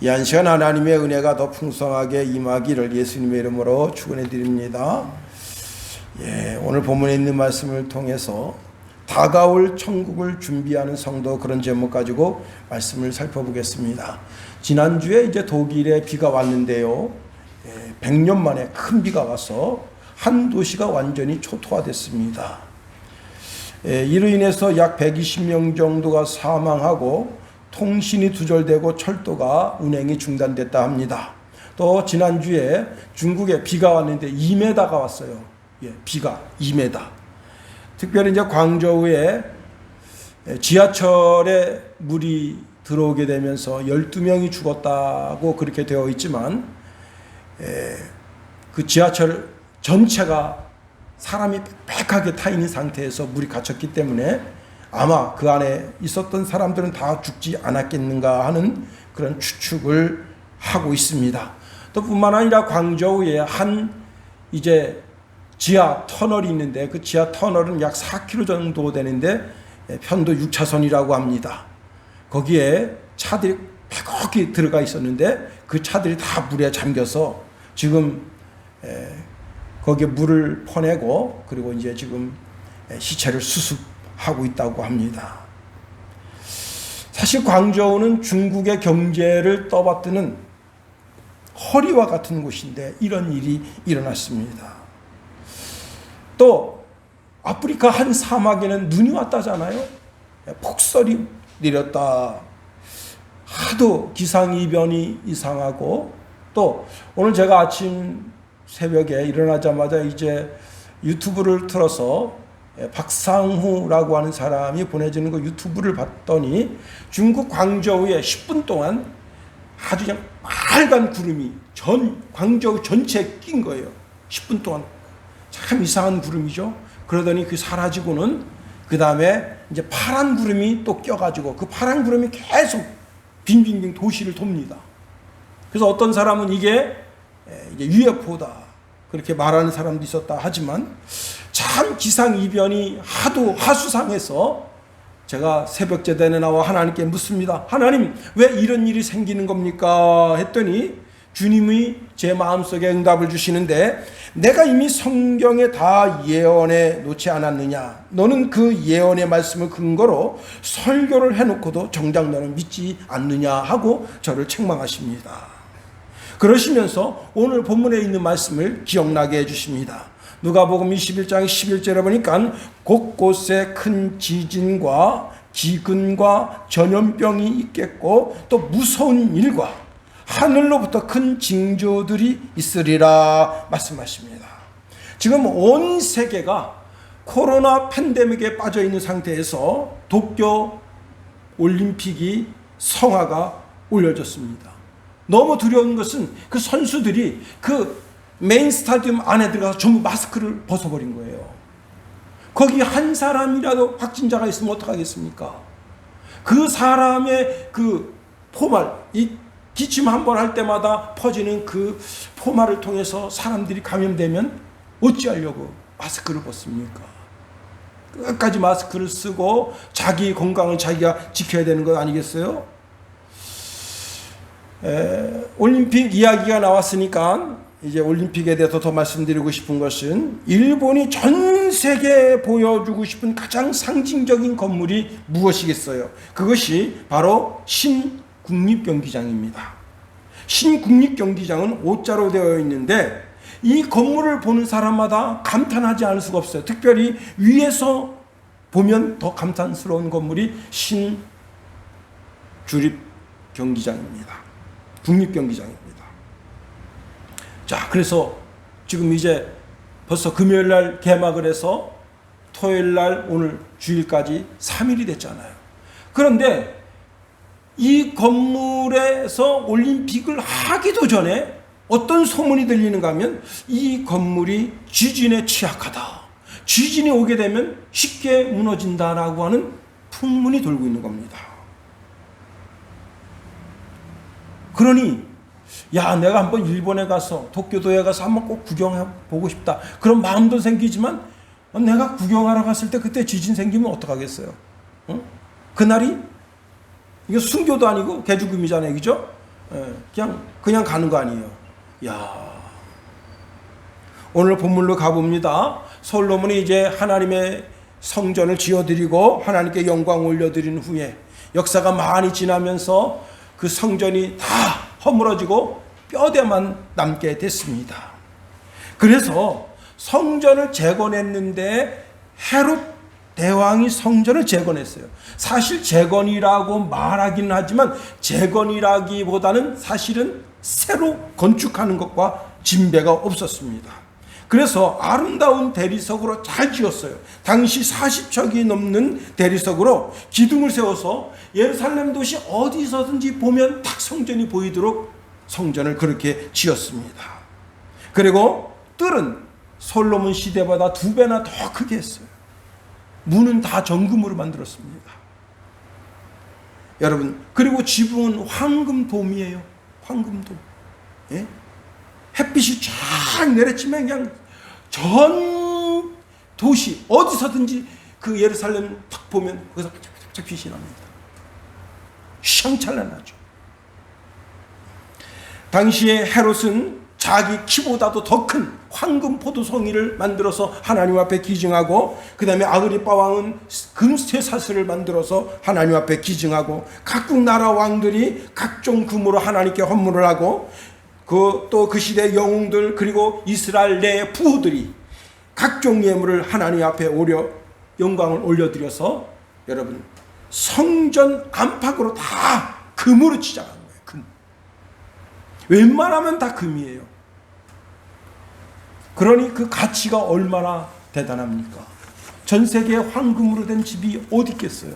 이 한 시간 하나님의 은혜가 더 풍성하게 임하기를 예수님의 이름으로 축원해 드립니다. 오늘 본문에 있는 말씀을 통해서 다가올 천국을 준비하는 성도, 그런 제목 가지고 말씀을 살펴보겠습니다. 지난주에 이제 독일에 비가 왔는데요. 100년 만에 큰 비가 와서 한 도시가 완전히 초토화됐습니다. 이로 인해서 약 120명 정도가 사망하고 통신이 두절되고 철도가 운행이 중단됐다 합니다. 또 지난주에 중국에 비가 왔는데 2m가 왔어요. 비가 2m. 특별히 이제 광저우에 지하철에 물이 들어오게 되면서 12명이 죽었다고 그렇게 되어 있지만, 그 지하철 전체가 사람이 빽빽하게 타 있는 상태에서 물이 갇혔기 때문에 아마 그 안에 있었던 사람들은 다 죽지 않았겠는가 하는 그런 추측을 하고 있습니다. 또 뿐만 아니라 광저우에 한 이제 지하 터널이 있는데, 그 지하 터널은 약 4km 정도 되는데 편도 6차선이라고 합니다. 거기에 차들이 빽빽히 들어가 있었는데 그 차들이 다 물에 잠겨서 지금 거기에 물을 퍼내고, 그리고 이제 지금 시체를 수습하고 있다고 합니다. 사실 광저우는 중국의 경제를 떠받드는 허리와 같은 곳인데 이런 일이 일어났습니다. 또 아프리카 한 사막에는 눈이 왔다잖아요. 폭설이 내렸다. 하도 기상이변이 이상하고, 또 오늘 제가 아침 새벽에 일어나자마자 이제 유튜브를 틀어서 박상후라고 하는 사람이 보내주는 그 유튜브를 봤더니 중국 광저우에 10분 동안 아주 그냥 빨간 구름이 광저우 전체에 낀 거예요. 10분 동안. 참 이상한 구름이죠. 그러더니 그 사라지고는 그 다음에 이제 파란 구름이 또 껴가지고 그 파란 구름이 계속 빙빙빙 도시를 돕니다. 그래서 어떤 사람은 이게 이제 UFO다 그렇게 말하는 사람도 있었다 하지만, 참 기상이변이 하도 하수상해서 제가 새벽제단에 나와 하나님께 묻습니다. 하나님, 왜 이런 일이 생기는 겁니까? 했더니 주님이 제 마음속에 응답을 주시는데, 내가 이미 성경에 다 예언해 놓지 않았느냐? 너는 그 예언의 말씀을 근거로 설교를 해놓고도 정작 너는 믿지 않느냐? 하고 저를 책망하십니다. 그러시면서 오늘 본문에 있는 말씀을 기억나게 해주십니다. 누가복음 21장 11절에 보니까 곳곳에 큰 지진과 기근과 전염병이 있겠고 또 무서운 일과 하늘로부터 큰 징조들이 있으리라 말씀하십니다. 지금 온 세계가 코로나 팬데믹에 빠져 있는 상태에서 도쿄 올림픽이 성화가 올려졌습니다. 너무 두려운 것은 그 선수들이 그 메인 스타디움 안에 들어가서 전부 마스크를 벗어버린 거예요. 거기 한 사람이라도 확진자가 있으면 어떡하겠습니까? 그 사람의 그 포말, 이 기침 한 번 할 때마다 퍼지는 그 포말을 통해서 사람들이 감염되면 어찌하려고 마스크를 벗습니까? 끝까지 마스크를 쓰고 자기 건강을 자기가 지켜야 되는 것 아니겠어요? 올림픽 이야기가 나왔으니까 이제 올림픽에 대해서 더 말씀드리고 싶은 것은, 일본이 전 세계에 보여주고 싶은 가장 상징적인 건물이 무엇이겠어요? 그것이 바로 신국립경기장입니다. 신국립경기장은 5자로 되어 있는데 이 건물을 보는 사람마다 감탄하지 않을 수가 없어요. 특별히 위에서 보면 더 감탄스러운 건물이 신주립경기장입니다. 국립경기장입니다. 자, 그래서 지금 이제 벌써 금요일날 개막을 해서 토요일날 오늘 주일까지 3일이 됐잖아요. 그런데 이 건물에서 올림픽을 하기도 전에 어떤 소문이 들리는가 하면 이 건물이 지진에 취약하다. 지진이 오게 되면 쉽게 무너진다라고 하는 풍문이 돌고 있는 겁니다. 그러니 야, 내가 한번 일본에 가서 도쿄도에 가서 한번 꼭 구경해 보고 싶다. 그런 마음도 생기지만 내가 구경하러 갔을 때 그때 지진 생기면 어떡하겠어요? 그날이 이게 순교도 아니고 개죽음이잖아요, 그죠? 그냥 가는 거 아니에요. 야, 오늘 본문로 가봅니다. 솔로몬이 이제 하나님의 성전을 지어드리고 하나님께 영광 올려드린 후에 역사가 많이 지나면서 그 성전이 다 허물어지고 뼈대만 남게 됐습니다. 그래서 성전을 재건했는데 헤롯 대왕이 성전을 재건했어요. 사실 재건이라고 말하기는 하지만 재건이라기보다는 사실은 새로 건축하는 것과 진배가 없었습니다. 그래서 아름다운 대리석으로 잘 지었어요. 당시 40척이 넘는 대리석으로 기둥을 세워서 예루살렘 도시 어디서든지 보면 딱 성전이 보이도록 성전을 그렇게 지었습니다. 그리고 뜰은 솔로몬 시대보다 2배나 더 크게 했어요. 문은 다 정금으로 만들었습니다. 여러분, 그리고 지붕은 황금돔이에요. 황금돔. 예? 햇빛이 쫙 내려치면 그냥 전 도시 어디서든지 그 예루살렘 탁 보면 거기서 반짝반짝 빛이 납니다. 샹찬란하죠. 당시에 헤롯은 자기 키보다도 더 큰 황금 포도송이를 만들어서 하나님 앞에 기증하고, 그 다음에 아그리빠 왕은 금쇠사슬을 만들어서 하나님 앞에 기증하고, 각국 나라 왕들이 각종 금으로 하나님께 헌물을 하고, 또 그 시대 영웅들 그리고 이스라엘 내 부호들이 각종 예물을 하나님 앞에 영광을 올려드려서 여러분 성전 안팎으로 다 금으로 치장한 거예요. 금. 웬만하면 다 금이에요. 그러니 그 가치가 얼마나 대단합니까? 전 세계에 황금으로 된 집이 어디 있겠어요?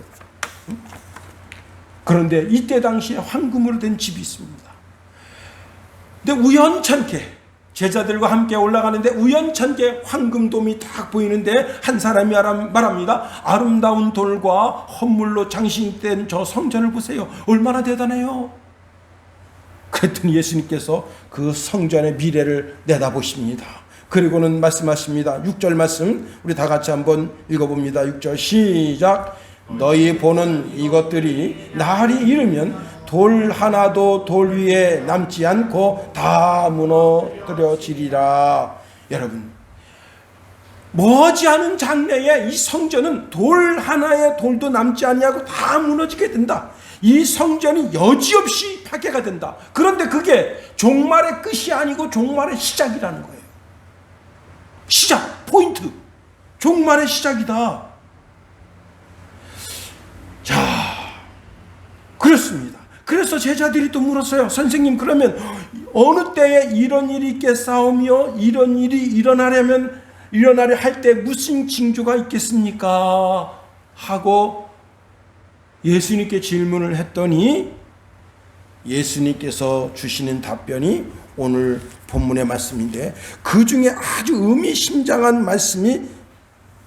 그런데 이때 당시에 황금으로 된 집이 있습니다. 근데 우연찮게 제자들과 함께 올라가는데 우연찮게 황금돔이 딱 보이는데 한 사람이 말합니다. 아름다운 돌과 헌물로 장식된 저 성전을 보세요. 얼마나 대단해요. 그랬더니 예수님께서 그 성전의 미래를 내다보십니다. 그리고는 말씀하십니다. 6절 말씀 우리 다 같이 한번 읽어봅니다. 6절 시작. 너희 보는 이것들이 날이 이르면 돌 하나도 돌 위에 남지 않고 다 무너뜨려지리라. 여러분, 머지않은 장래에 이 성전은 돌 하나의 돌도 남지 아니하고 다 무너지게 된다. 이 성전이 여지없이 파괴가 된다. 그런데 그게 종말의 끝이 아니고 종말의 시작이라는 거예요. 시작, 포인트. 종말의 시작이다. 자, 그렇습니다. 그래서 제자들이 또 물었어요. 선생님, 그러면 어느 때에 이런 일이 있겠사오며 이런 일이 일어나려 할 때 무슨 징조가 있겠습니까? 하고 예수님께 질문을 했더니 예수님께서 주시는 답변이 오늘 본문의 말씀인데, 그 중에 아주 의미심장한 말씀이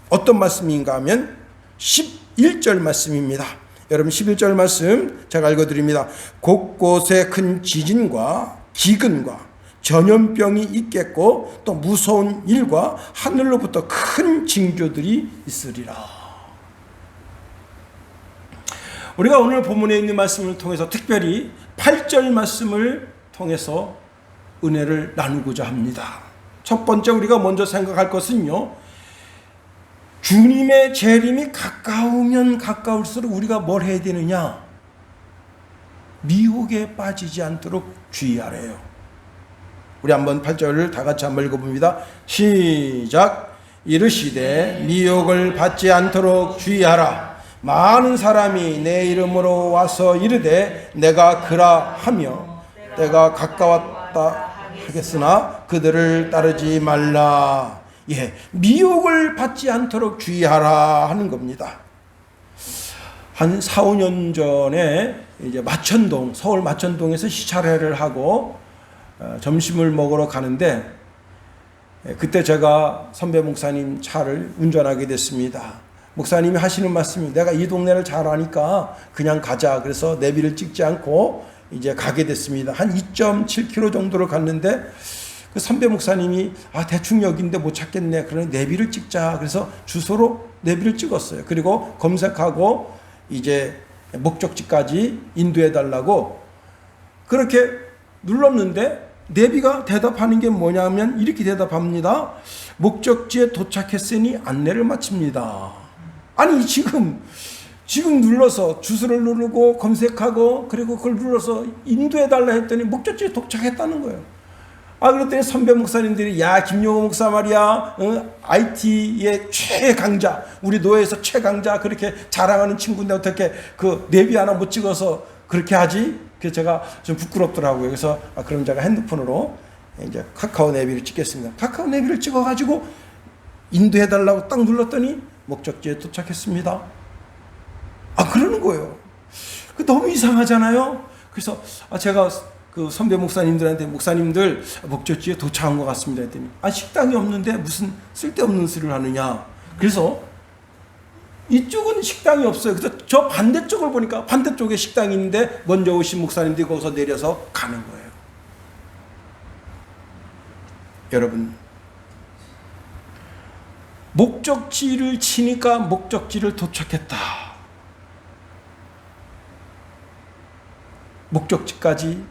어떤 말씀인가 하면 11절 말씀입니다. 여러분 11절 말씀 제가 읽어드립니다. 곳곳에 큰 지진과 기근과 전염병이 있겠고 또 무서운 일과 하늘로부터 큰 징조들이 있으리라. 우리가 오늘 본문에 있는 말씀을 통해서 특별히 8절 말씀을 통해서 은혜를 나누고자 합니다. 첫 번째 우리가 먼저 생각할 것은요, 주님의 재림이 가까우면 가까울수록 우리가 뭘 해야 되느냐? 미혹에 빠지지 않도록 주의하래요. 우리 한번 8절을 다 같이 한번 읽어봅니다. 시작. 이르시되 미혹을 받지 않도록 주의하라. 많은 사람이 내 이름으로 와서 이르되 내가 그라 하며 때가 가까웠다 하겠으나 그들을 따르지 말라. 예, 미혹을 받지 않도록 주의하라 하는 겁니다. 한 4, 5년 전에 이제 마천동, 서울 마천동에서 시찰회를 하고 점심을 먹으러 가는데, 그때 제가 선배 목사님 차를 운전하게 됐습니다. 목사님이 하시는 말씀이, 내가 이 동네를 잘 아니까 그냥 가자. 그래서 내비를 찍지 않고 이제 가게 됐습니다. 한 2.7km 정도를 갔는데 그 선배 목사님이 대충 여기인데 못 찾겠네. 그러니 내비를 찍자. 그래서 주소로 내비를 찍었어요. 그리고 검색하고 이제 목적지까지 인도해 달라고 그렇게 눌렀는데 내비가 대답하는 게 뭐냐면 이렇게 대답합니다. 목적지에 도착했으니 안내를 마칩니다. 아니 지금 눌러서 주소를 누르고 검색하고 그리고 그걸 눌러서 인도해달라 했더니 목적지에 도착했다는 거예요. 그랬더니 선배 목사님들이 야 김용호 목사 말이야 IT의 최강자, 우리 노예에서 최강자 그렇게 자랑하는 친구인데 어떻게 그 내비 하나 못 찍어서 그렇게 하지? 그래서 제가 좀 부끄럽더라고요. 그래서 그럼 제가 핸드폰으로 이제 카카오 내비를 찍겠습니다. 카카오 내비를 찍어가지고 인도해달라고 딱 눌렀더니 목적지에 도착했습니다. 그러는 거예요. 너무 이상하잖아요. 그래서 제가 그 선배 목사님들한테 목사님들 목적지에 도착한 것 같습니다 했더니 식당이 없는데 무슨 쓸데없는 소리를 하느냐. 그래서 이쪽은 식당이 없어요. 그래서 저 반대쪽을 보니까 반대쪽에 식당이 있는데 먼저 오신 목사님들이 거기서 내려서 가는 거예요. 여러분, 목적지를 치니까 목적지를 도착했다. 목적지까지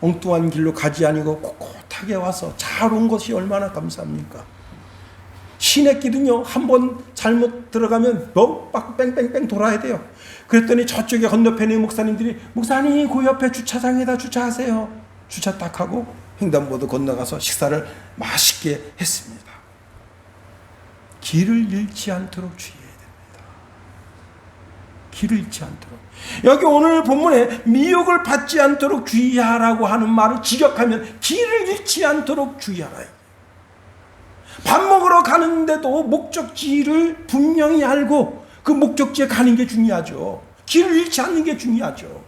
엉뚱한 길로 가지 아니고 꼿꼿하게 와서 잘 온 것이 얼마나 감사합니까? 시내 길은요, 한번 잘못 들어가면 막 뺑뺑뺑 돌아야 돼요. 그랬더니 저쪽에 건너편에 있는 목사님들이 목사님 그 옆에 주차장에다 주차하세요. 주차 딱 하고 횡단보도 건너가서 식사를 맛있게 했습니다. 길을 잃지 않도록 주의해야 됩니다. 길을 잃지 않도록. 여기 오늘 본문에 미혹을 받지 않도록 주의하라고 하는 말을 직역하면 길을 잃지 않도록 주의하라. 밥 먹으러 가는데도 목적지를 분명히 알고 그 목적지에 가는 게 중요하죠. 길을 잃지 않는 게 중요하죠.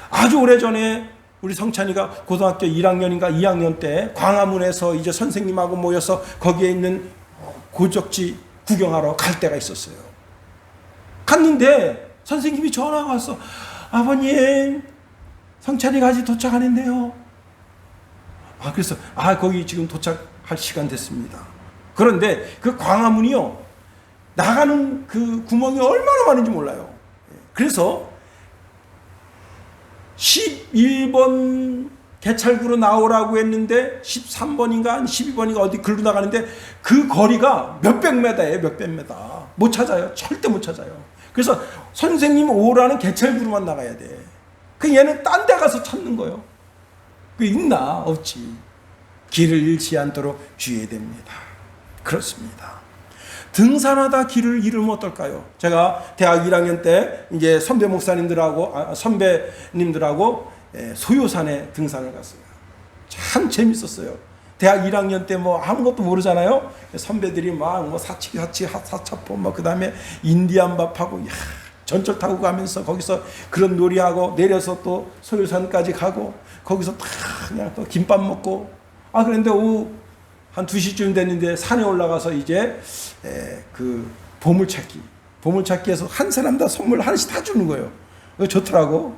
아주 오래전에 우리 성찬이가 고등학교 1학년인가 2학년 때 광화문에서 이제 선생님하고 모여서 거기에 있는 고적지 구경하러 갈 때가 있었어요. 갔는데 선생님이 전화가 왔어. 아버님, 성찬이가 아직 도착 안 했네요. 그래서 거기 지금 도착할 시간 됐습니다. 그런데 그 광화문이요, 나가는 그 구멍이 얼마나 많은지 몰라요. 그래서 11번 개찰구로 나오라고 했는데 13번인가 12번인가 어디 글로 나가는데 그 거리가 몇백 메다예요. 몇백 메다. 못 찾아요. 절대 못 찾아요. 그래서 선생님 오라는 개찰구로만 나가야 돼. 얘는 딴 데 가서 찾는 거예요. 그게 있나? 없지. 길을 잃지 않도록 주의해야 됩니다. 그렇습니다. 등산하다 길을 잃으면 어떨까요? 제가 대학 1학년 때 이제 선배님들하고 소요산에 등산을 갔어요. 참 재밌었어요. 대학 1학년 때 아무것도 모르잖아요. 선배들이 사차포 그 다음에 인디안 밥하고 전철 타고 가면서 거기서 그런 놀이하고 내려서 또 소요산까지 가고 거기서 그냥 또 김밥 먹고 그런데 오후 한 2시쯤 됐는데 산에 올라가서 이제 그 보물찾기에서 한 사람당 선물 하나씩 다 주는 거예요. 그거 좋더라고.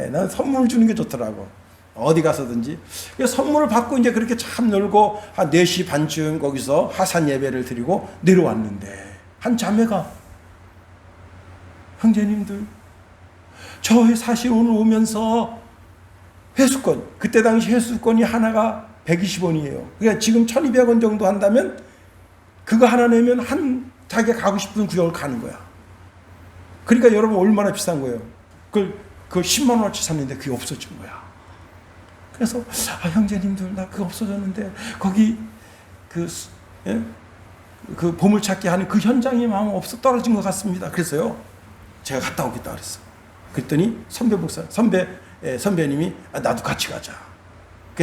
난 선물 주는 게 좋더라고. 어디 가서든지. 선물을 받고 이제 그렇게 참 놀고 한 4시 반쯤 거기서 하산 예배를 드리고 내려왔는데 한 자매가 형제님들, 저 사실 오늘 오면서 회수권, 그때 당시 회수권이 하나가 120원이에요. 그러니까 지금 1200원 정도 한다면 그거 하나 내면 자기가 가고 싶은 구역을 가는 거야. 그러니까 여러분 얼마나 비싼 거예요. 그걸 10만 원어치 샀는데 그게 없어진 거야. 그래서 형제님들 나 그거 없어졌는데 거기 그 보물찾기 하는 그 현장에 마음 없어 떨어진 것 같습니다. 그래서요 제가 갔다 오겠다 그랬어. 그랬더니 선배님이 나도 같이 가자.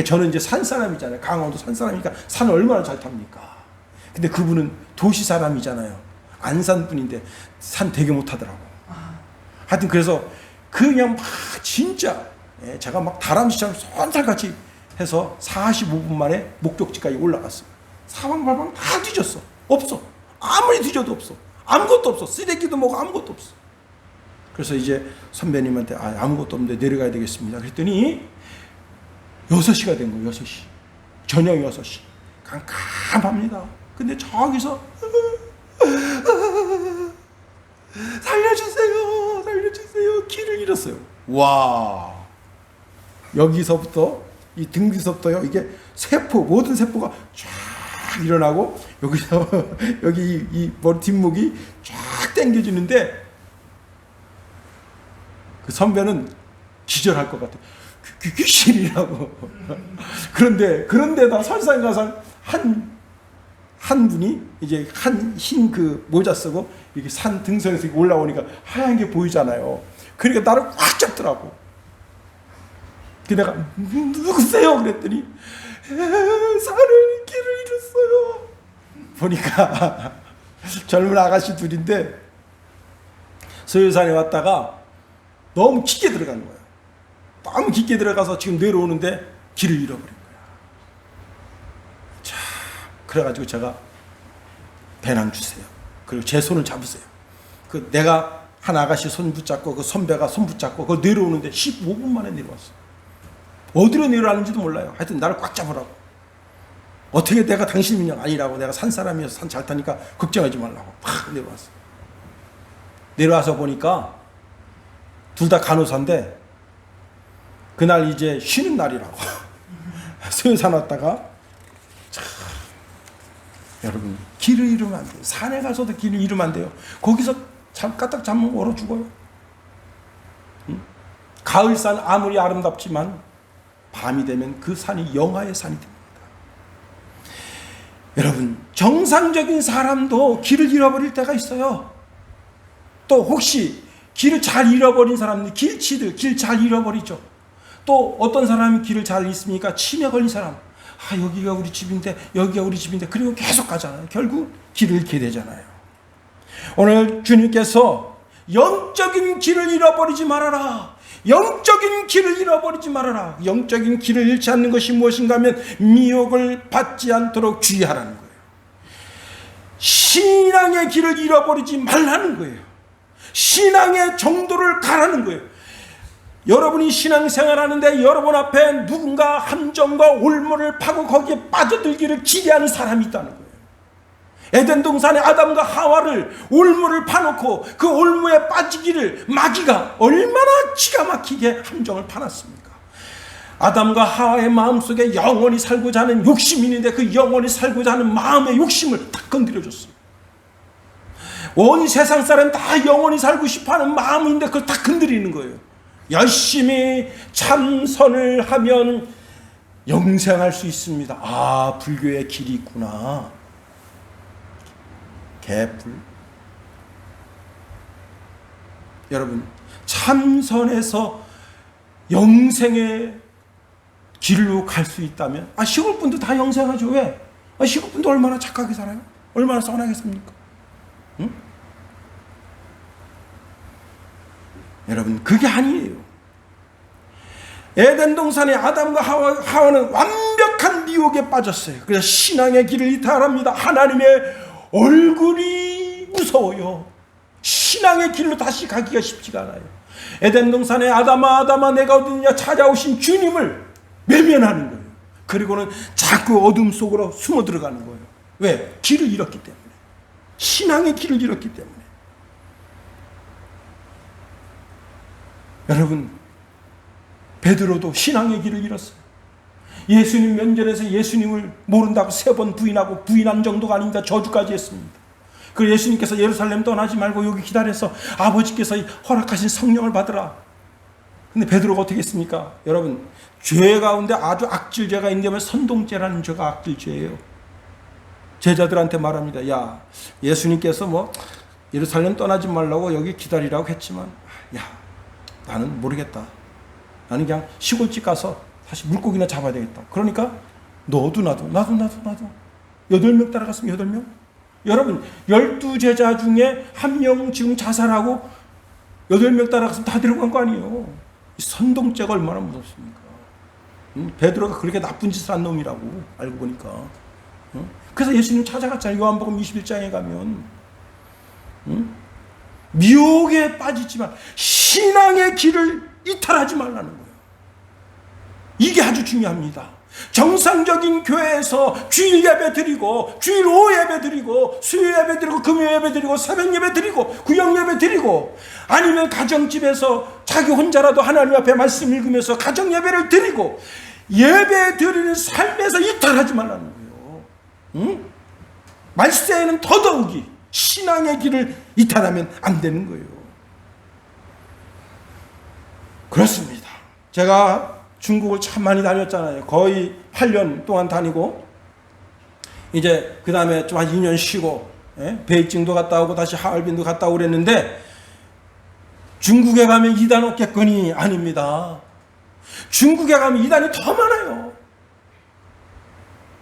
저는 이제 산 사람이잖아요. 강원도 산 사람이니까 산을 얼마나 잘 탑니까? 근데 그분은 도시 사람이잖아요. 안산 분인데 산 되게 못 타더라고. 하여튼 그래서 그냥 진짜 제가 다람쥐처럼 손살같이 해서 45분 만에 목적지까지 올라갔어요. 사방팔방 다 뒤졌어. 없어. 아무리 뒤져도 없어. 아무것도 없어. 쓰레기도 뭐고 아무것도 없어. 그래서 이제 선배님한테 아무것도 없는데 내려가야 되겠습니다. 그랬더니 6시가 된 거예요. 6시. 저녁 6시. 깜깜합니다. 근데 저기서 살려주세요. 길을 잃었어요. 와, 여기서부터 이 등 뒤서부터요, 이게 세포, 모든 세포가 쫙 일어나고 여기서 여기 이 머리 뒷목이 쫙 당겨지는데 그 선배는 기절할 것 같아요. 귀신이라고. 그런데다 설상가상 한 분이 이제 한 흰 그 모자 쓰고 이렇게 산 등성에서 올라오니까 하얀 게 보이잖아요. 그러니까 나를 꽉 잡더라고. 그 내가 누구세요? 그랬더니 산을 길을 잃었어요. 보니까 젊은 아가씨 둘인데 소요산에 왔다가 너무 깊게 들어간 거예요. 너무 깊게 들어가서 지금 내려오는데 길을 잃어버린 거야. 자, 그래가지고 제가 배낭 주세요. 그리고 제 손을 잡으세요. 그 내가 한 아가씨 손 붙잡고 그 선배가 손 붙잡고 그 내려오는데 15분 만에 내려왔어. 어디로 내려왔는지도 몰라요. 하여튼 나를 꽉 잡으라고. 어떻게 내가 당신 민영 아니라고. 내가 산 사람이어서 산 잘 타니까 걱정하지 말라고. 팍 내려왔어. 내려와서 보니까 둘 다 간호사인데 그날 이제 쉬는 날이라고. 소요산 왔다가 여러분 길을 잃으면 안 돼요. 산에 가서도 길을 잃으면 안 돼요. 거기서 까딱 잠면 얼어 죽어요. 응? 가을산 아무리 아름답지만 밤이 되면 그 산이 영하의 산이 됩니다. 여러분 정상적인 사람도 길을 잃어버릴 때가 있어요. 또 혹시 길을 잘 잃어버린 사람들, 길치들 길 잘 잃어버리죠. 또 어떤 사람이 길을 잘 잃습니까? 치매 걸린 사람. 여기가 우리 집인데 여기가 우리 집인데 그리고 계속 가잖아요. 결국 길을 잃게 되잖아요. 오늘 주님께서 영적인 길을 잃어버리지 말아라. 영적인 길을 잃어버리지 말아라. 영적인 길을 잃지 않는 것이 무엇인가 하면 미혹을 받지 않도록 주의하라는 거예요. 신앙의 길을 잃어버리지 말라는 거예요. 신앙의 정도를 가라는 거예요. 여러분이 신앙생활하는데 여러분 앞에 누군가 함정과 올무를 파고 거기에 빠져들기를 기대하는 사람이 있다는 거예요. 에덴 동산에 아담과 하와를 올무를 파놓고 그 올무에 빠지기를 마귀가 얼마나 기가 막히게 함정을 파놨습니까? 아담과 하와의 마음속에 영원히 살고자 하는 욕심이 있는데 그 영원히 살고자 하는 마음의 욕심을 딱 건드려줬어요. 온 세상 사람 다 영원히 살고 싶어하는 마음인데 그걸 딱 건드리는 거예요. 열심히 참선을 하면 영생할 수 있습니다. 아, 불교의 길이 있구나. 개뿔. 여러분, 참선해서 영생의 길로 갈 수 있다면, 시골 분도 다 영생하죠. 왜? 시골 분도 얼마나 착하게 살아요? 얼마나 선하겠습니까? 응? 여러분, 그게 아니에요. 에덴 동산의 아담과 하와는 완벽한 미혹에 빠졌어요. 그래서 신앙의 길을 이탈합니다. 하나님의 얼굴이 무서워요. 신앙의 길로 다시 가기가 쉽지가 않아요. 에덴 동산의 아담아 내가 어디냐 찾아오신 주님을 외면하는 거예요. 그리고는 자꾸 어둠 속으로 숨어 들어가는 거예요. 왜? 길을 잃었기 때문에. 신앙의 길을 잃었기 때문에. 여러분, 베드로도 신앙의 길을 잃었어요. 예수님 면전에서 예수님을 모른다고 3번 부인하고 부인한 정도가 아닙니다. 저주까지 했습니다. 그리고 예수님께서 예루살렘 떠나지 말고 여기 기다려서 아버지께서 허락하신 성령을 받으라. 근데 베드로가 어떻게 했습니까? 여러분, 죄 가운데 아주 악질죄가 있는데 선동죄라는 죄가 악질죄예요. 제자들한테 말합니다. 야, 예수님께서 예루살렘 떠나지 말라고 여기 기다리라고 했지만, 야, 나는 모르겠다. 나는 그냥 시골집 가서 사실 물고기나 잡아야 되겠다. 그러니까 너도 나도 8명 따라갔으면 8명? 여러분, 12제자 중에 1명 지금 자살하고 8명 따라갔으면 다 데리고 간 거 아니에요. 이 선동죄가 얼마나 무섭습니까? 베드로가 그렇게 나쁜 짓을 한 놈이라고 알고 보니까. 그래서 예수님 찾아갔잖아요. 요한복음 21장에 가면. 미혹에 빠지지만 신앙의 길을 이탈하지 말라는 거예요. 이게 아주 중요합니다. 정상적인 교회에서 주일 예배 드리고, 주일 오후 예배 드리고, 수요 예배 드리고, 금요 예배 드리고, 새벽 예배 드리고, 구역 예배 드리고, 아니면 가정집에서 자기 혼자라도 하나님 앞에 말씀 읽으면서 가정 예배를 드리고, 예배 드리는 삶에서 이탈하지 말라는 거예요. 응? 말세에는 더더욱이 신앙의 길을 이탈하면 안 되는 거예요. 그렇습니다. 제가 중국을 참 많이 다녔잖아요. 거의 8년 동안 다니고, 이제 그 다음에 좀 한 2년 쉬고, 베이징도 갔다 오고 다시 하얼빈도 갔다 오고 그랬는데, 중국에 가면 이단 없겠거니? 아닙니다. 중국에 가면 이단이 더 많아요.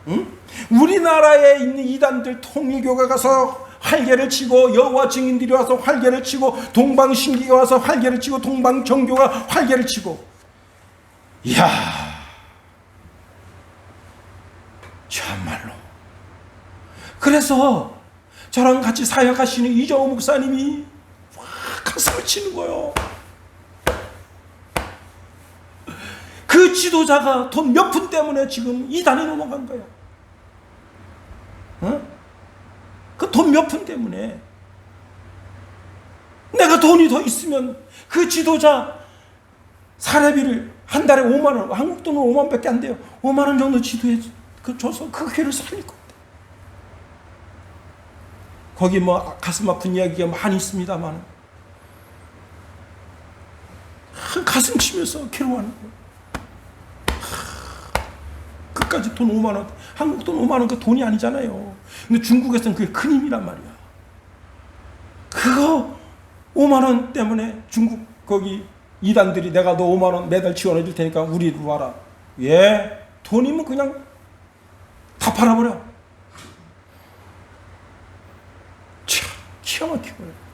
응? 우리나라에 있는 이단들, 통일교가 가서 활개를 치고, 여호와 증인들이 와서 활개를 치고, 동방신기가 와서 활개를 치고, 동방정교가 활개를 치고, 이야, 참말로. 그래서 저랑 같이 사역하시는 이정호 목사님이 가슴을 치는 거예요. 그 지도자가 돈 몇 푼 때문에 지금 이단에 넘어간 거예요. 어? 그 돈 몇 푼 때문에. 내가 돈이 더 있으면 그 지도자 사례비를 한 달에 5만 원, 한국 돈은 5만 원밖에 안 돼요. 5만 원 정도 지도해 줘서 그 교회를 살릴 것 같아요. 거기 뭐 가슴 아픈 이야기가 많이 있습니다만, 가슴 치면서 괴로워하는 거예요. 끝까지 돈 5만 원, 한국 돈 5만 원 그 돈이 아니잖아요. 근데 중국에서는 그게 큰 힘이란 말이야. 그거 5만 원 때문에 중국 거기 이단들이 내가 너 5만 원 매달 지원해 줄 테니까 우리로 와라. 예, 돈이면 그냥 다 팔아버려. 참 기가 막히고요.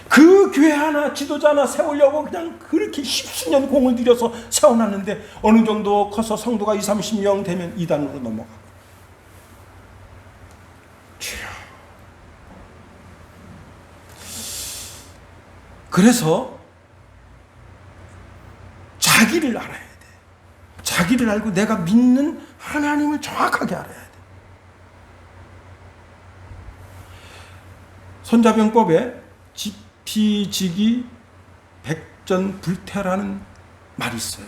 그 교회 하나 지도자 하나 세우려고 그냥 그렇게 십수년 공을 들여서 세워놨는데, 어느 정도 커서 성도가 20, 30명 되면 이단으로 넘어가고. 그래서 자기를 알아야 돼. 자기를 알고 내가 믿는 하나님을 정확하게 알아야 돼. 손자병법에 지피지기 백전불태라는 말이 있어요.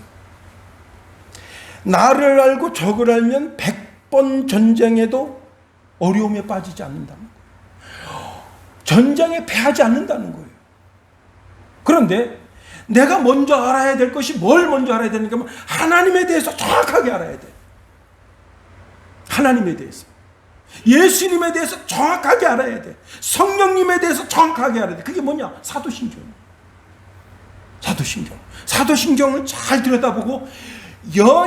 나를 알고 적을 알면 100번 전쟁에도 어려움에 빠지지 않는다는 거예요. 전쟁에 패하지 않는다는 거예요. 그런데 내가 먼저 알아야 될 것이 뭘 먼저 알아야 되는가 하면, 하나님에 대해서 정확하게 알아야 돼. 하나님에 대해서. 예수님에 대해서 정확하게 알아야 돼. 성령님에 대해서 정확하게 알아야 돼. 그게 뭐냐? 사도신경. 사도신경. 사도신경을 잘 들여다보고,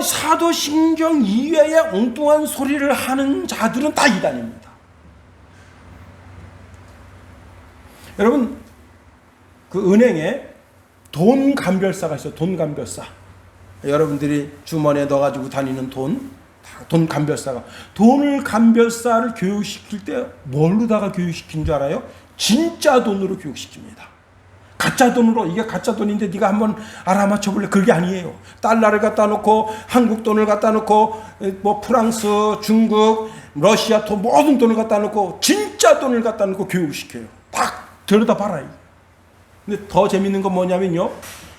사도신경 이외에 엉뚱한 소리를 하는 자들은 다 이단입니다. 여러분, 그 은행에 돈 감별사가 있어요. 돈 감별사. 여러분들이 주머니에 넣어가지고 다니는 돈 감별사가. 돈을 감별사를 교육시킬 때 뭘로다가 교육시킨 줄 알아요? 진짜 돈으로 교육시킵니다. 가짜 돈으로, 이게 가짜 돈인데 네가 한번 알아맞혀 볼래? 그게 아니에요. 달러를 갖다 놓고, 한국 돈을 갖다 놓고, 뭐 프랑스, 중국, 러시아 돈, 모든 돈을 갖다 놓고, 진짜 돈을 갖다 놓고 교육시켜요. 딱 들여다봐라. 근데 더 재밌는 건 뭐냐면요,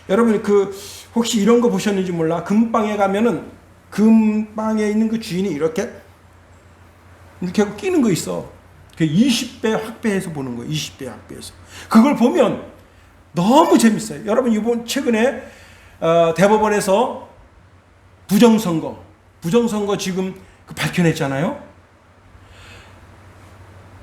여러분 혹시 이런 거 보셨는지 몰라. 금방에 가면은 금방에 있는 그 주인이 이렇게 하고 끼는 거 있어. 그 20배 확배해서 보는 거예요. 20배 확배해서. 그걸 보면 너무 재밌어요. 여러분, 이번 최근에 대법원에서 부정선거 지금 밝혀냈잖아요.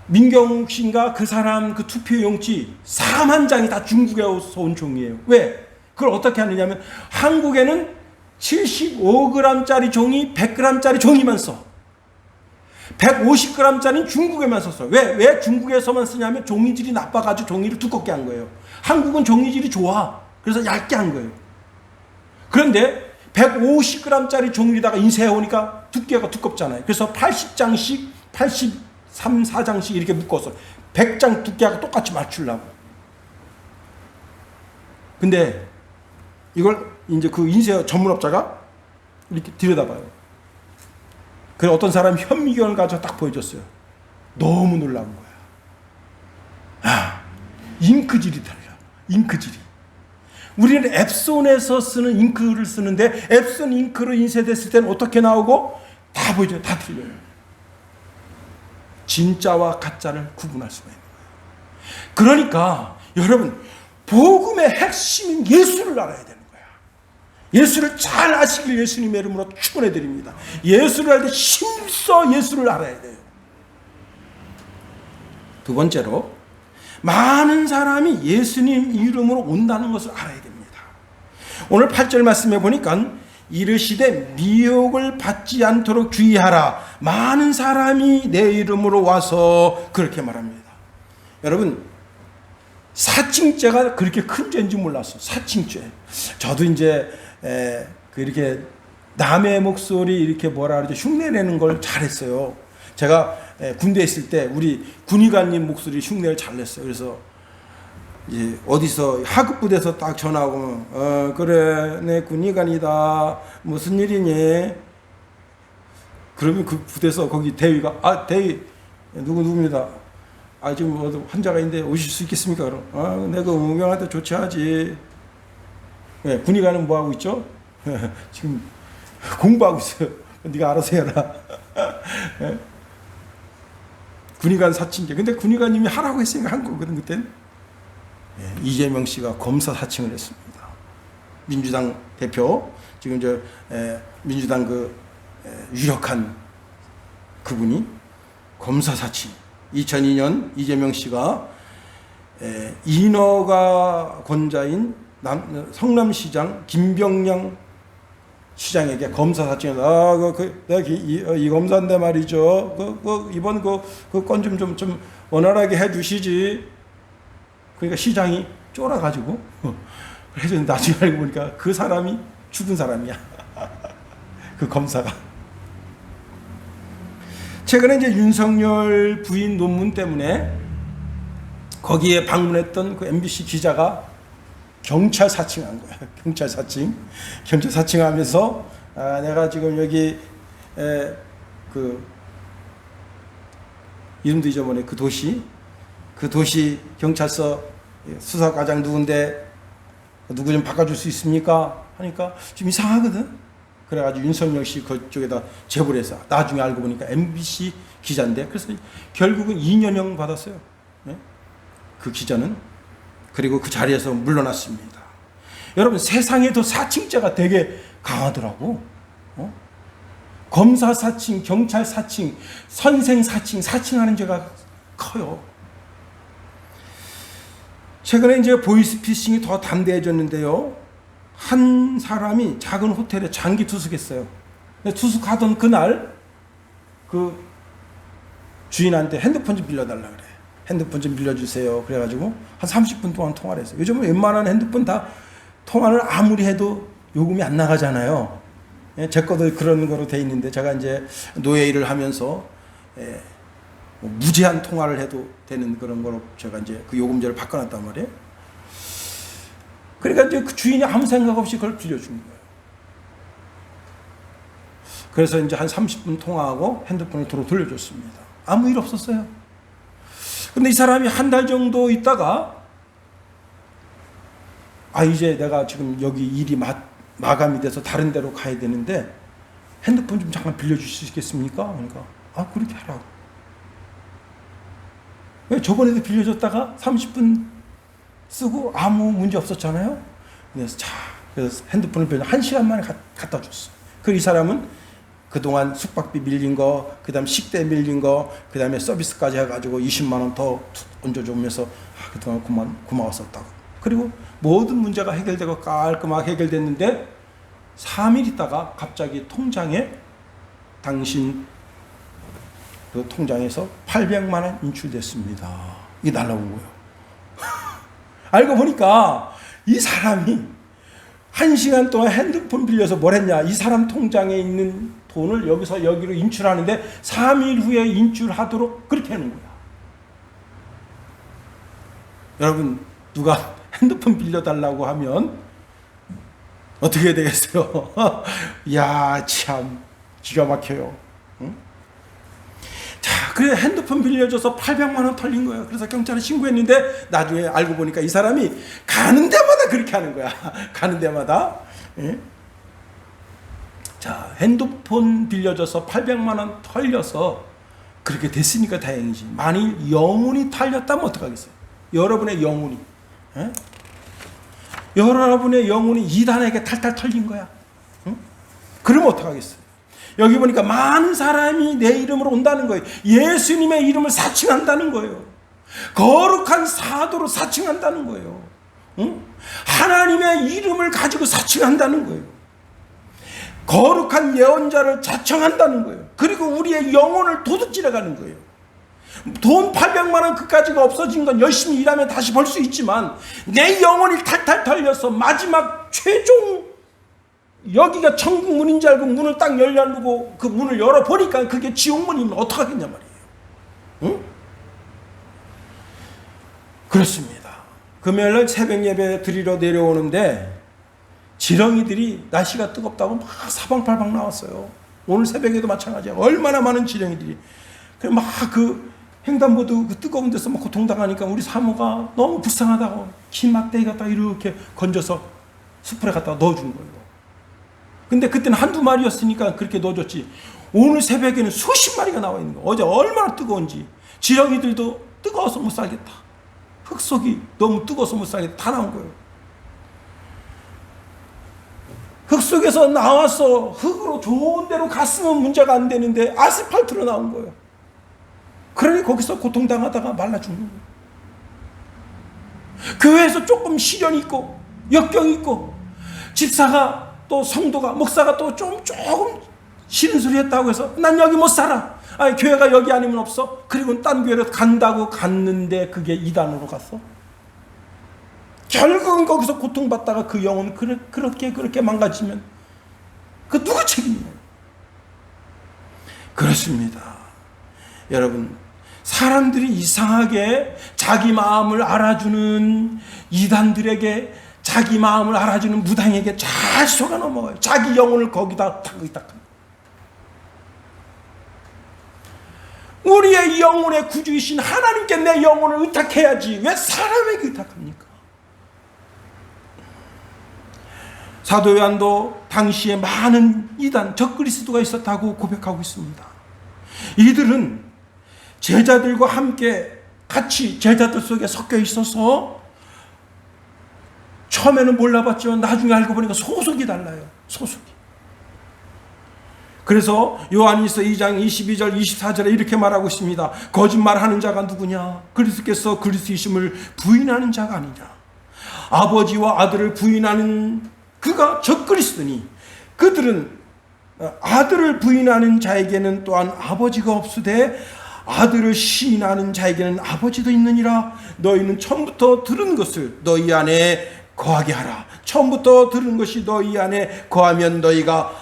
민경욱 씨인가 그 사람 그 투표용지 4만 장이 다 중국에서 온 종이에요. 왜? 그걸 어떻게 하느냐면, 한국에는 75g짜리 종이, 100g짜리 종이만 써. 150g짜리는 중국에만 썼어. 왜 중국에서만 쓰냐면 종이질이 나빠가지고 종이를 두껍게 한 거예요. 한국은 종이질이 좋아. 그래서 얇게 한 거예요. 그런데 150g짜리 종이에다가 인쇄해오니까 두께가 두껍잖아요. 그래서 80장씩 83, 4장씩 이렇게 묶어서 100장 두께하고 똑같이 맞추려고. 근데 이걸 이제 그 인쇄 전문업자가 이렇게 들여다봐요. 그래 어떤 사람이 현미경을 가지고 딱 보여줬어요. 너무 놀라운 거야. 아, 잉크질이 달라. 잉크질이. 우리는 앱손에서 쓰는 잉크를 쓰는데 앱손 잉크로 인쇄됐을 때는 어떻게 나오고 다 보여줘요. 다 틀려요. 진짜와 가짜를 구분할 수가 있는 거예요. 그러니까 여러분 복음의 핵심인 예수를 알아야 되는 거야. 예수를 잘 아시길 예수님의 이름으로 축원해 드립니다. 예수를 알 때 힘써 예수를 알아야 돼요. 두 번째로 많은 사람이 예수님 이름으로 온다는 것을 알아야 됩니다. 오늘 8절 말씀에 보니까 이르시되 미혹을 받지 않도록 주의하라. 많은 사람이 내 이름으로 와서 그렇게 말합니다. 여러분 사칭죄가 그렇게 큰 죄인지 몰랐어. 사칭죄. 저도 이제 이렇게 남의 목소리 이렇게 뭐라 그러죠? 흉내내는 걸 잘했어요. 제가 군대에 있을 때 우리 군의관님 목소리 흉내를 잘 냈어요. 그래서 이제 어디서 하급 부대에서 딱 전화 오면 그래 내 군의관이다 무슨 일이니? 그러면 그 부대에서 거기 대위가 대위 누구입니다. 지금 환자가 있는데 오실 수 있겠습니까? 그럼 내가 응명한테 조치하지. 군의관은 뭐 하고 있죠? 지금 공부하고 있어요. 네가 알아서 해라. 군의관 사칭제. 근데 군의관님이 하라고 했으니까 한 거거든 그때는. 이재명 씨가 검사 사칭을 했습니다. 민주당 대표 지금 민주당 유력한 그분이 검사 사칭. 2002년 이재명 씨가 인허가 권자인 성남시장 김병량 시장에게 검사 사칭을 내가 이 검사인데 말이죠. 이번 그 건 좀 원활하게 해주시지. 그러니까 시장이 쫄아가지고 그래서 나중에 알고 보니까 그 사람이 죽은 사람이야. 그 검사가. 최근에 이제 윤석열 부인 논문 때문에 거기에 방문했던 그 MBC 기자가 경찰 사칭한 거야. 경찰 사칭하면서 내가 지금 여기 이름도 잊어버려. 그 도시 경찰서 수사과장 누군데 누구 좀 바꿔줄 수 있습니까? 하니까 좀 이상하거든. 그래가지고 윤석열 씨 그쪽에다 제보를 해서 나중에 알고 보니까 MBC 기자인데 그래서 결국은 2년형 받았어요. 그 기자는. 그리고 그 자리에서 물러났습니다. 여러분 세상에도 사칭죄가 되게 강하더라고. 검사 사칭, 경찰 사칭, 선생 사칭, 사칭하는 죄가 커요. 최근에 이제 보이스피싱이 더 담대해졌는데요. 한 사람이 작은 호텔에 장기 투숙했어요. 투숙하던 그날 그 주인한테 핸드폰 좀 빌려달라 그래. 핸드폰 좀 빌려주세요. 그래가지고 한 30분 동안 통화를 했어요. 요즘은 웬만한 핸드폰 다 통화를 아무리 해도 요금이 안 나가잖아요. 제 것도 그런 거로 돼 있는데 제가 이제 노예 일을 하면서 무제한 통화를 해도 되는 그런 거로 제가 이제 그 요금제를 바꿔놨단 말이에요. 그러니까 이제 그 주인이 아무 생각 없이 그걸 빌려준 거예요. 그래서 이제 한 30분 통화하고 핸드폰을 돌려줬습니다. 아무 일 없었어요. 근데 이 사람이 한 달 정도 있다가 이제 내가 지금 여기 일이 마감이 돼서 다른 데로 가야 되는데 핸드폰 좀 잠깐 빌려줄 수 있겠습니까? 그러니까 그렇게 하라고. 왜 저번에도 빌려줬다가 30분 쓰고 아무 문제 없었잖아요. 그래서 핸드폰을 빌려 1시간 만에 갖다 줬어. 이 사람은 그동안 숙박비 밀린 거, 그 다음 식대 밀린 거, 그 다음에 서비스까지 해가지고 20만 원 더 얹어주면서 그동안 고마웠었다고. 그리고 모든 문제가 해결되고 깔끔하게 해결됐는데 3일 있다가 갑자기 통장에 당신 그 통장에서 800만 원 인출됐습니다. 이게 날라온 거예요. 알고 보니까 이 사람이 1시간 동안 핸드폰 빌려서 뭘 했냐. 이 사람 통장에 있는 돈을 여기서 여기로 인출하는데 3일 후에 인출하도록 그렇게 하는 거야. 여러분 누가 핸드폰 빌려달라고 하면 어떻게 해야 되겠어요? 이야 참 기가 막혀요. 응? 자, 그래 핸드폰 빌려줘서 800만 원 털린 거예요. 그래서 경찰에 신고했는데 나중에 알고 보니까 이 사람이 가는 데마다 그렇게 하는 거야. 가는 데마다. 예? 자, 핸드폰 빌려줘서 800만 원 털려서 그렇게 됐으니까 다행이지. 만일 영혼이 털렸다면 어떡하겠어요? 여러분의 영혼이. 예? 여러분의 영혼이 이단에게 탈탈 털린 거야. 응? 그러면 어떡하겠어요? 여기 보니까 많은 사람이 내 이름으로 온다는 거예요. 예수님의 이름을 사칭한다는 거예요. 거룩한 사도로 사칭한다는 거예요. 응? 하나님의 이름을 가지고 사칭한다는 거예요. 거룩한 예언자를 자청한다는 거예요. 그리고 우리의 영혼을 도둑질해 가는 거예요. 돈 800만 원 그까지가 없어진 건 열심히 일하면 다시 벌 수 있지만 내 영혼이 탈탈 털려서 마지막 최종 여기가 천국 문인 줄 알고 문을 딱 열려고 그 문을 열어보니까 그게 지옥 문이면 어떡하겠냐 말이에요. 응? 그렇습니다. 금요일날 새벽 예배 드리러 내려오는데 지렁이들이 날씨가 뜨겁다고 막 사방팔방 나왔어요. 오늘 새벽에도 마찬가지야. 얼마나 많은 지렁이들이. 막 그 횡단보도 그 뜨거운 데서 막 고통당하니까 우리 사모가 너무 불쌍하다고 긴 막대기 갖다가 이렇게 건져서 숯불에 갖다가 넣어준 거예요. 근데 그때는 한두 마리였으니까 그렇게 넣어줬지. 오늘 새벽에는 수십 마리가 나와 있는 거예요. 어제 얼마나 뜨거운지. 지렁이들도 뜨거워서 못 살겠다. 흙 속이 너무 뜨거워서 못 살겠다. 다 나온 거예요. 흙 속에서 나와서 흙으로 좋은 데로 갔으면 문제가 안 되는데 아스팔트로 나온 거예요. 그러니 거기서 고통당하다가 말라 죽는 거예요. 교회에서 조금 시련이 있고 역경이 있고 집사가 또 성도가 목사가 또 조금 싫은 소리 했다고 해서 난 여기 못 살아. 아니, 교회가 여기 아니면 없어. 그리고 딴 교회로 간다고 갔는데 그게 이단으로 갔어. 결국은 거기서 고통받다가 그 영혼 그렇게 망가지면 그 누구 책임이에요? 그렇습니다. 여러분, 사람들이 이상하게 자기 마음을 알아주는 이단들에게 자기 마음을 알아주는 무당에게 잘 속아 넘어가요. 자기 영혼을 거기다 의탁합니다. 우리의 영혼의 구주이신 하나님께 내 영혼을 의탁해야지 왜 사람에게 의탁합니까? 사도 요한도 당시에 많은 이단 적그리스도가 있었다고 고백하고 있습니다. 이들은 제자들과 함께 같이 제자들 속에 섞여 있어서 처음에는 몰라봤지만 나중에 알고 보니까 소속이 달라요. 소속이. 그래서 요한일서 2장 22절 24절에 이렇게 말하고 있습니다. 거짓말하는 자가 누구냐? 그리스도께서 그리스도이심을 부인하는 자가 아니냐? 아버지와 아들을 부인하는 그가 적그리스도니 그들은 아들을 부인하는 자에게는 또한 아버지가 없으되 아들을 시인하는 자에게는 아버지도 있느니라. 너희는 처음부터 들은 것을 너희 안에 거하게 하라. 처음부터 들은 것이 너희 안에 거하면 너희가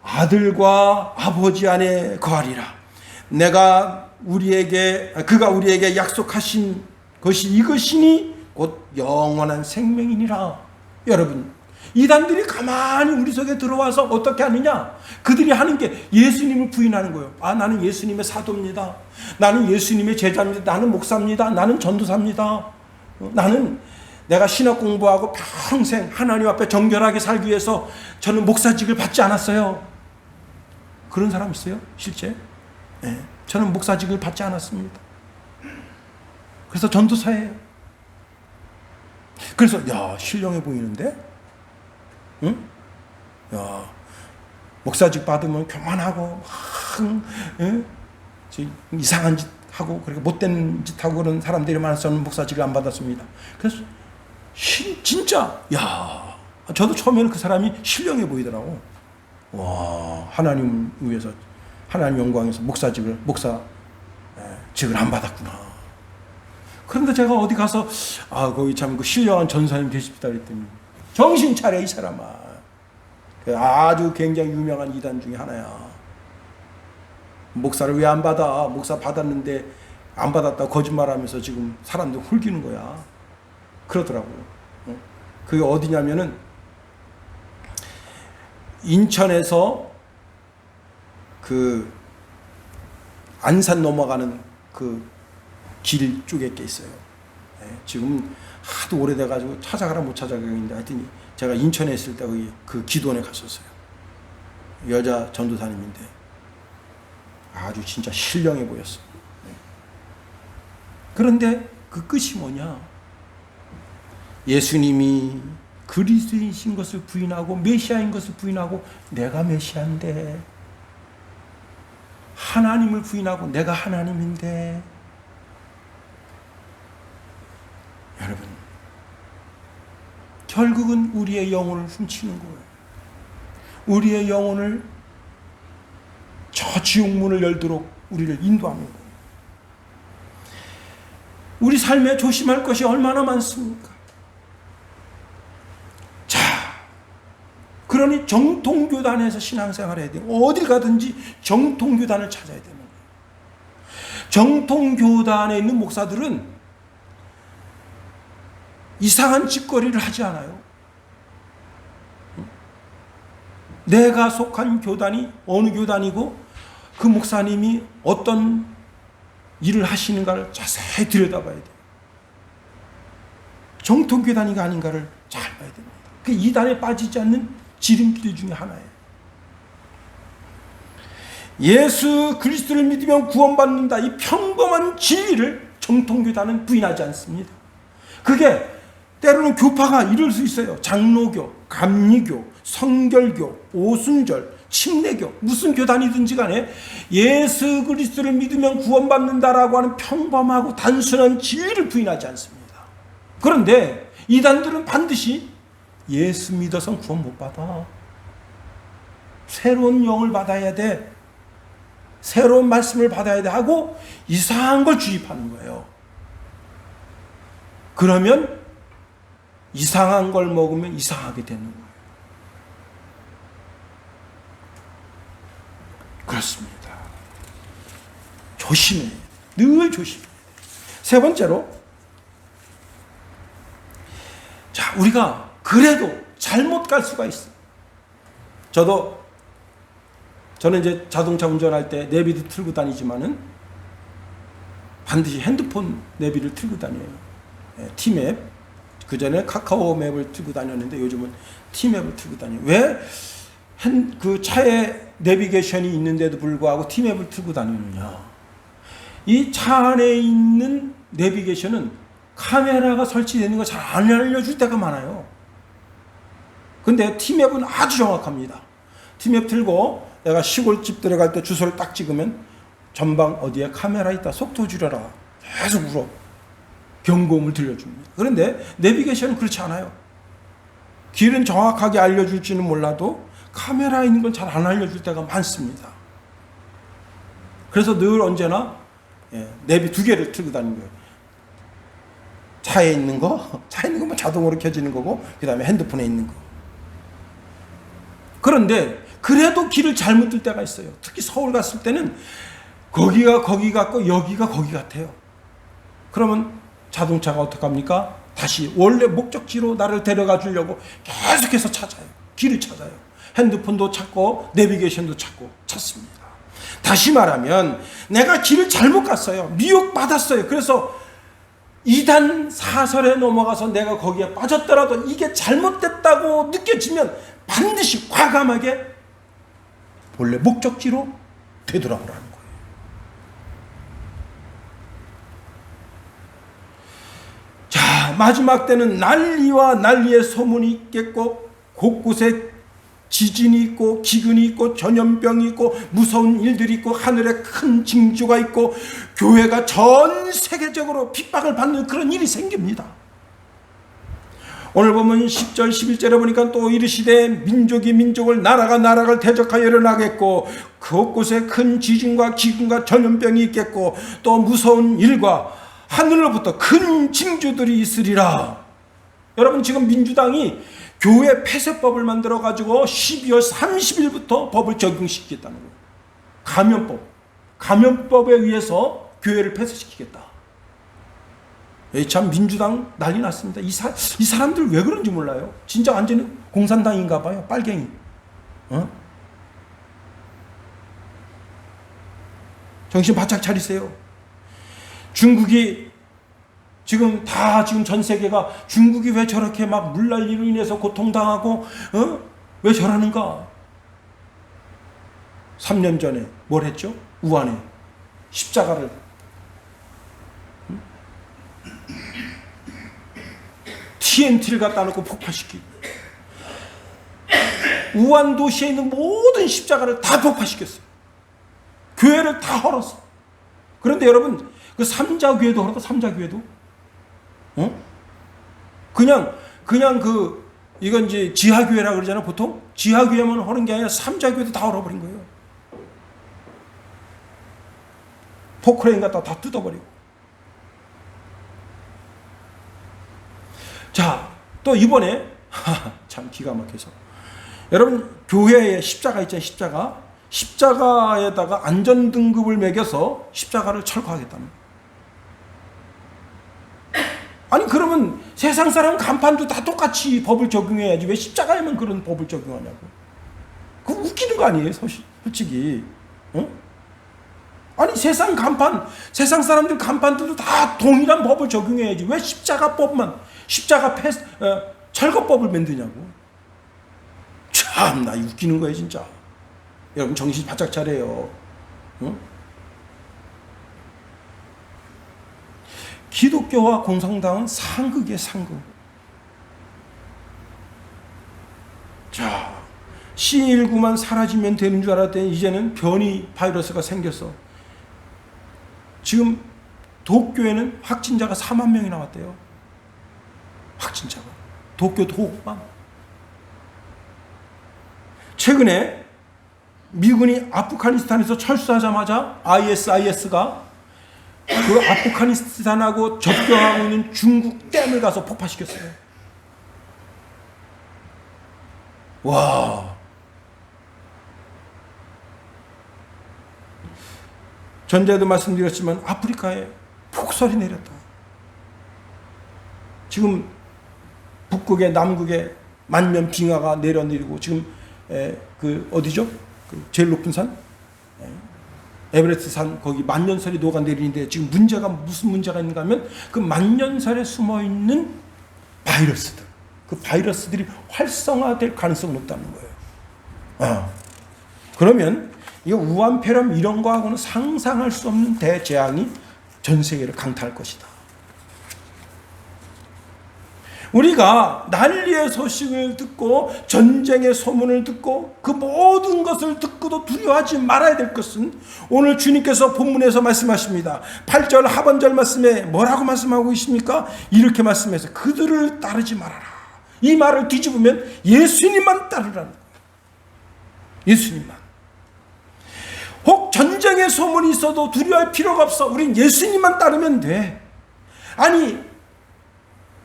아들과 아버지 안에 거하리라. 그가 우리에게 약속하신 것이 이것이니 곧 영원한 생명이니라. 여러분, 이단들이 가만히 우리 속에 들어와서 어떻게 하느냐? 그들이 하는 게 예수님을 부인하는 거예요. 아, 나는 예수님의 사도입니다. 나는 예수님의 제자입니다. 나는 목사입니다. 나는 전도사입니다. 나는 내가 신학 공부하고 평생 하나님 앞에 정결하게 살기 위해서 저는 목사직을 받지 않았어요. 그런 사람 있어요? 실제? 네, 저는 목사직을 받지 않았습니다. 그래서 전도사예요. 그래서 야, 신령해 보이는데? 응? 야, 목사직 받으면 교만하고 막 이상한 짓 하고 그렇게 못된 짓 하고 그런 사람들이 많아서 저는 목사직을 안 받았습니다. 그래서 진짜 야, 저도 처음에는 그 사람이 신령해 보이더라고. 와, 하나님 위해서 하나님 영광에서 목사직을 안 받았구나. 그런데 제가 어디 가서 거기 참 그 신령한 전사님 계십니다 그랬더니 정신 차려 이 사람아. 아주 굉장히 유명한 이단 중에 하나야. 목사를 왜 안 받아? 목사 받았는데 안 받았다고 거짓말하면서 지금 사람들 홀기는 거야. 그러더라고요. 그게 어디냐면은 인천에서 그 안산 넘어가는 그 길 쪽에 있어요. 지금 하도 오래돼가지고 찾아가라 못 찾아가겠는데 하여튼 제가 인천에 있을 때 거기 그 기도원에 갔었어요. 여자 전도사님인데 아주 진짜 신령해 보였어요. 그런데 그 끝이 뭐냐? 예수님이 그리스도이신 것을 부인하고 메시아인 것을 부인하고 내가 메시아인데, 하나님을 부인하고 내가 하나님인데. 여러분, 결국은 우리의 영혼을 훔치는 거예요. 우리의 영혼을 저 지옥문을 열도록 우리를 인도하는 거예요. 우리 삶에 조심할 것이 얼마나 많습니까? 자, 그러니 정통교단에서 신앙생활을 해야 돼요. 어딜 가든지 정통교단을 찾아야 되는 거예요. 정통교단에 있는 목사들은 이상한 짓거리를 하지 않아요. 내가 속한 교단이 어느 교단이고 그 목사님이 어떤 일을 하시는가를 자세히 들여다봐야 돼요. 정통교단이가 아닌가를 잘 봐야 됩니다. 그 이단에 빠지지 않는 지름길 중에 하나예요. 예수 그리스도를 믿으면 구원받는다, 이 평범한 진리를 정통교단은 부인하지 않습니다. 그게 때로는 교파가 이럴 수 있어요. 장로교, 감리교, 성결교, 오순절, 침례교, 무슨 교단이든지 간에 예수 그리스도를 믿으면 구원받는다라고 하는 평범하고 단순한 진리를 부인하지 않습니다. 그런데 이단들은 반드시 예수 믿어서 구원 못 받아. 새로운 영을 받아야 돼. 새로운 말씀을 받아야 돼 하고 이상한 걸 주입하는 거예요. 그러면 이상한 걸 먹으면 이상하게 되는 거예요. 그렇습니다. 조심해야 돼요. 늘 조심해야 돼요. 세 번째로, 자, 우리가 그래도 잘못 갈 수가 있어요. 저는 이제 자동차 운전할 때 내비도 틀고 다니지만은 반드시 핸드폰 내비를 틀고 다녀요. T맵. 그전에 카카오 맵을 틀고 다녔는데 요즘은 T맵을 틀고 다녀요. 왜? 그 차에 내비게이션이 있는데도 불구하고 T맵을 틀고 다니느냐. 이 차 안에 있는 내비게이션은 카메라가 설치되어 있는 거 잘 안 알려줄 때가 많아요. 근데 T맵은 아주 정확합니다. T맵 틀고 내가 시골집 들어갈 때 주소를 딱 찍으면 전방 어디에 카메라 있다, 속도 줄여라, 계속 울어. 경고음을 들려줍니다. 그런데 내비게이션은 그렇지 않아요. 길은 정확하게 알려줄지는 몰라도 카메라에 있는 건 잘 안 알려줄 때가 많습니다. 그래서 늘 언제나 내비 2개를 틀고 다니는 거예요. 차에 있는 거면 자동으로 켜지는 거고, 그 다음에 핸드폰에 있는 거. 그런데 그래도 길을 잘못 들 때가 있어요. 특히 서울 갔을 때는 거기가 거기 같고 여기가 거기 같아요. 그러면 자동차가 어떡합니까? 다시 원래 목적지로 나를 데려가 주려고 계속해서 찾아요. 길을 찾아요. 핸드폰도 찾고 내비게이션도 찾습니다. 다시 말하면 내가 길을 잘못 갔어요. 미혹받았어요. 그래서 이단 사설에 넘어가서 내가 거기에 빠졌더라도 이게 잘못됐다고 느껴지면 반드시 과감하게 본래 목적지로 되돌아오라는 거예요. 자, 마지막 때는 난리와 난리의 소문이 있겠고, 곳곳에 지진이 있고 기근이 있고 전염병이 있고 무서운 일들이 있고 하늘에 큰 징조가 있고 교회가 전 세계적으로 핍박을 받는 그런 일이 생깁니다. 오늘 보면 10절 11절에 보니까 또 이르시되 민족이 민족을 나라가 나라를 대적하여 일어나겠고 곳곳에 큰 지진과 기근과 전염병이 있겠고 또 무서운 일과 하늘로부터 큰 징조들이 있으리라. 여러분, 지금 민주당이 교회 폐쇄법을 만들어 가지고 12월 30일부터 법을 적용시키겠다는 거예요. 감염법에 의해서 교회를 폐쇄시키겠다. 참 민주당 난리 났습니다. 이 사람들 왜 그런지 몰라요. 진짜 완전히 공산당인가 봐요. 빨갱이. 정신 바짝 차리세요. 중국이 지금 전 세계가 중국이 왜 저렇게 막 물난리로 인해서 고통당하고 왜 저러는가? 3년 전에 뭘 했죠? 우한에 십자가를 TNT를 갖다 놓고 폭파시키고 우한 도시에 있는 모든 십자가를 다 폭파시켰어요. 교회를 다 헐었어. 그런데 여러분 그 삼자교회도 헐었다. 삼자교회도 그냥 이건 이제 지하교회라 그러잖아요. 보통 지하교회만 헐은 게 아니라 삼자교회도 다 헐어버린 거예요. 포크레인 갖다 다 뜯어버리고. 자, 또 이번에 참 기가 막혀서 여러분 교회에 십자가 있잖아요. 십자가에다가 안전등급을 매겨서 십자가를 철거하겠다는. 아니 그러면 세상 사람 간판도 다 똑같이 법을 적용해야지 왜 십자가에만 그런 법을 적용하냐고. 그거 웃기는 거 아니에요, 솔직히. 아니 세상 사람들 간판들도 다 동일한 법을 적용해야지 왜 십자가법만 철거법을 만드냐고. 참나 웃기는 거예요 진짜. 여러분 정신 바짝 차려요. 기독교와 공산당은 상극이에요, 상극. 자, C19만 사라지면 되는 줄 알았더니 이제는 변이 바이러스가 생겼어. 지금 도쿄에는 확진자가 4만 명이 나왔대요. 확진자가. 도쿄만. 최근에 미군이 아프가니스탄에서 철수하자마자 ISIS가 그 아프가니스탄하고 접경하고 있는 중국 댐을 가서 폭파시켰어요. 와. 전에도 말씀드렸지만 아프리카에 폭설이 내렸다. 지금 북극에 남극에 만년 빙하가 내려내리고 지금 그 어디죠? 그 제일 높은 산? 에베레스트 산 거기 만년설이 녹아내리는데 지금 무슨 문제가 있는가 하면 그 만년설에 숨어있는 바이러스들, 그 바이러스들이 활성화될 가능성이 높다는 거예요. 그러면 이 우한폐렴 이런 거하고는 상상할 수 없는 대재앙이 전 세계를 강타할 것이다. 우리가 난리의 소식을 듣고 전쟁의 소문을 듣고 그 모든 것을 듣고도 두려워하지 말아야 될 것은 오늘 주님께서 본문에서 말씀하십니다. 8절 하반절 말씀에 뭐라고 말씀하고 계십니까? 이렇게 말씀해서 그들을 따르지 말아라. 이 말을 뒤집으면 예수님만 따르라는 거예요. 예수님만. 혹 전쟁의 소문이 있어도 두려워할 필요가 없어. 우린 예수님만 따르면 돼. 아니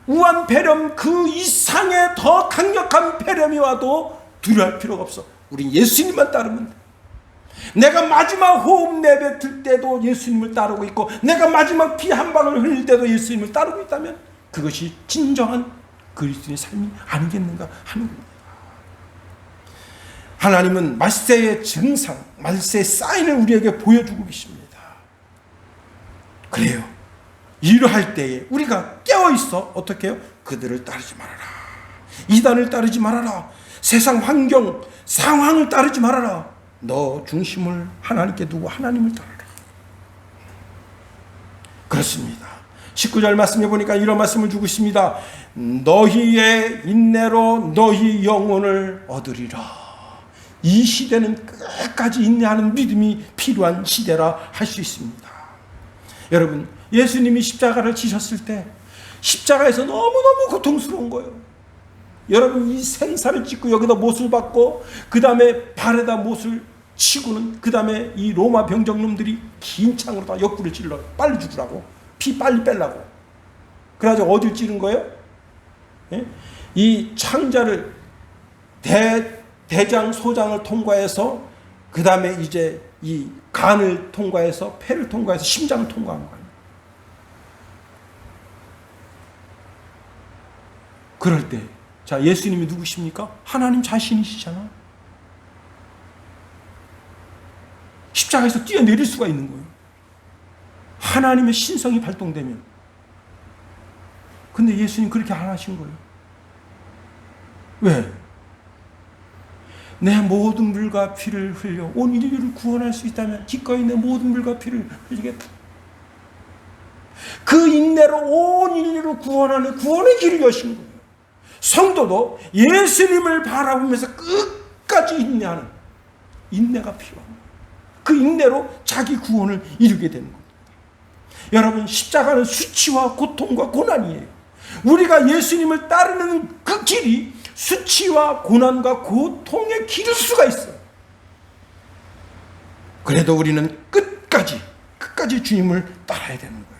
우한폐렴 그 이상의 더 강력한 폐렴이 와도 두려워할 필요가 없어. 우린 예수님만 따르면 돼. 내가 마지막 호흡 내뱉을 때도 예수님을 따르고 있고 내가 마지막 피 한 방울 흘릴 때도 예수님을 따르고 있다면 그것이 진정한 그리스도인의 삶이 아니겠는가 하는 겁니다. 하나님은 말세의 증상, 말세의 사인을 우리에게 보여주고 계십니다. 그래요. 이러할 때에 우리가 깨어있어 어떻게 해요? 그들을 따르지 말아라. 이단을 따르지 말아라. 세상 환경, 상황을 따르지 말아라. 너 중심을 하나님께 두고 하나님을 따르라. 그렇습니다. 19절 말씀해 보니까 이런 말씀을 주고 있습니다. 너희의 인내로 너희 영혼을 얻으리라. 이 시대는 끝까지 인내하는 믿음이 필요한 시대라 할 수 있습니다. 여러분 예수님이 십자가를 지셨을 때 십자가에서 너무너무 고통스러운 거예요. 여러분 이 생사를 찢고 여기다 못을 박고 그 다음에 발에다 못을 치고는 그 다음에 이 로마 병정놈들이 긴 창으로 다 옆구리를 찔러 빨리 죽으라고 피 빨리 빼려고 그래가지고 어딜 찌른 거예요? 예? 이 창자를 대장 소장을 통과해서 그 다음에 이제 이 간을 통과해서 폐를 통과해서 심장을 통과한 거예요. 그럴 때, 자, 예수님이 누구십니까? 하나님 자신이시잖아. 십자가에서 뛰어내릴 수가 있는 거예요. 하나님의 신성이 발동되면. 근데 예수님 그렇게 안 하신 거예요. 왜? 내 모든 물과 피를 흘려 온 인류를 구원할 수 있다면 기꺼이 내 모든 물과 피를 흘리겠다. 그 인내로 온 인류를 구원하는 구원의 길을 여신 거예요. 성도도 예수님을 바라보면서 끝까지 인내하는 인내가 필요합니다. 그 인내로 자기 구원을 이루게 되는 겁니다. 여러분, 십자가는 수치와 고통과 고난이에요. 우리가 예수님을 따르는 그 길이 수치와 고난과 고통의 길일 수가 있어요. 그래도 우리는 끝까지 주님을 따라야 되는 거예요.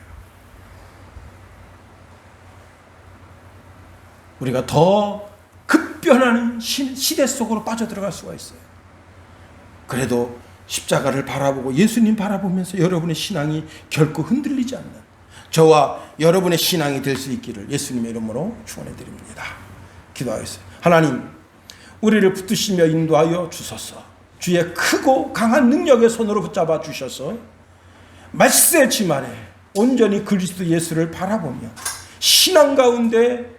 우리가 더 급변하는 시대 속으로 빠져들어갈 수가 있어요. 그래도 십자가를 바라보고 예수님 바라보면서 여러분의 신앙이 결코 흔들리지 않는 저와 여러분의 신앙이 될 수 있기를 예수님의 이름으로 축원해 드립니다. 기도하겠습니다. 하나님, 우리를 붙드시며 인도하여 주소서. 주의 크고 강한 능력의 손으로 붙잡아 주셔서 말세 지만에 온전히 그리스도 예수를 바라보며 신앙 가운데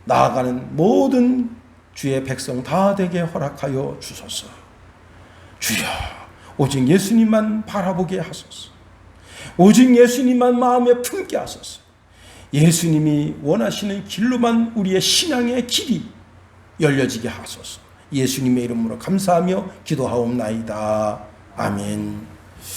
나아가는 모든 주의 백성 다 되게 허락하여 주소서. 주여, 오직 예수님만 바라보게 하소서. 오직 예수님만 마음에 품게 하소서. 예수님이 원하시는 길로만 우리의 신앙의 길이 열려지게 하소서. 예수님의 이름으로 감사하며 기도하옵나이다. 아멘.